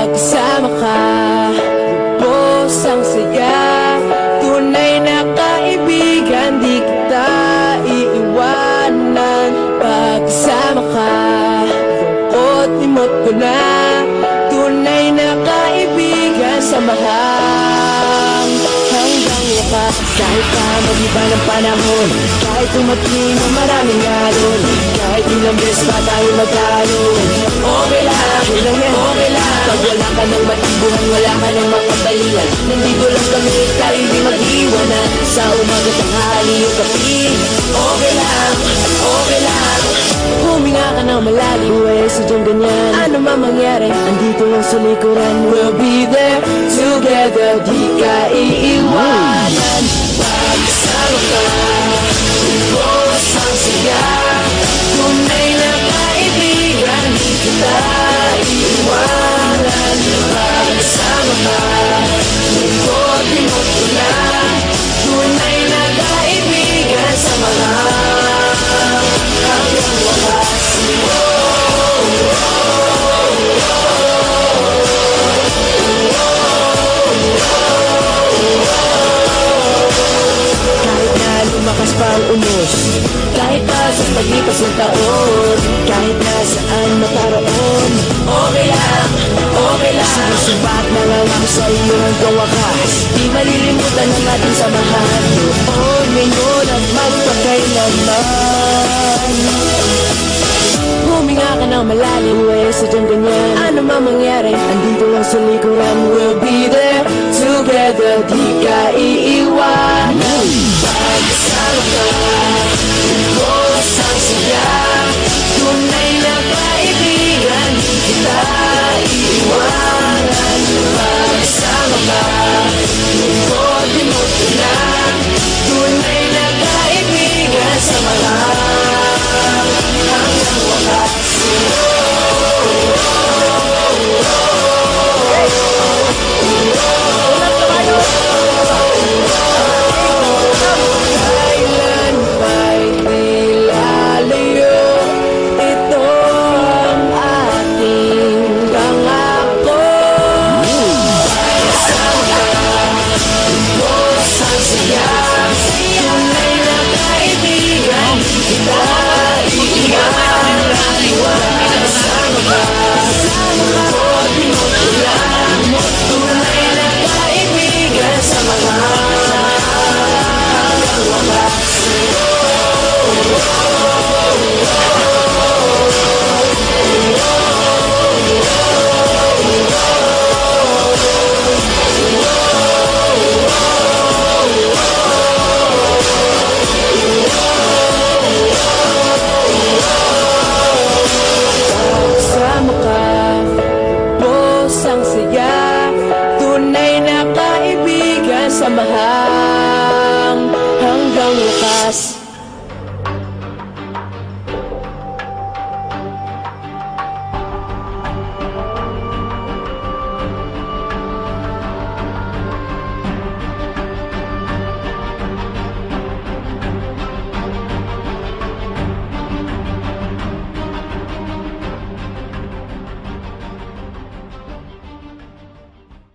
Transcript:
Pagkasama ka, lubos ang saya. Tunay na kaibigan, di kita iiwanan. Pagkasama ka, lungkot limot ko na. Tunay na kaibigan, samahan hanggang wakas. Kahit pa mag-iba ng panahon, kahit tumating ng maraming alon, kahit ilang beses pa tayo magkaroon, okay lang, okay lang. Pag wala ka ng matakbuhan, wala ka ng makabalian, nandito lang kami, tayo di mag-iwanan. Sa umaga, tanghali, yung gabi, okay lang, okay lang. Huminga ka ng malalim, buhay sadyang ganyan. Ano man mangyari, andito lang sa likuran. We'll be there together, di ka iiwanan. Pagkasama ka, lubos ang saya. Tunay na kaibigan, di kita iiwanan. Pagkasama ka, lungkot limot ko na. Tunay na kaibigan, samahan hanggang wakas. Kahit na lumakas pa ang unos, kahit pa sa paglipas ng taon, kahit na saan makaroon, okay lang, okay lang. Sinusubat na lang ako sa iyo hanggang wakas. Di malilimutan ang ating samahan, noon, ngayon at magpakailanman. Huminga ka ng malalim, buhay sadyang ganyan. Ano man mangyari, andito lang sa likuran. We'll be there together, di ka iiwanan. Pagkasama ka, lubos ang saya. Tunay na kaibigan, di kita iiwanan. Pagkasama ka, lungkot limot ko na. Tunay na kaibigan, samahan hanggang wakas. Kailan ba'y di lalayo? Ito ang ating pangako. Pagkasama ka, lubos ang saya. Tunay na kaibigan, di kita iiwanan. Pagkasama ka, lungkot limot ko lang. Tunay na kaibigan, samahan hanggang wakas. Pagkasama ka, lubos ang saya. Tunay na kaibigan, samahan hanggang wakas.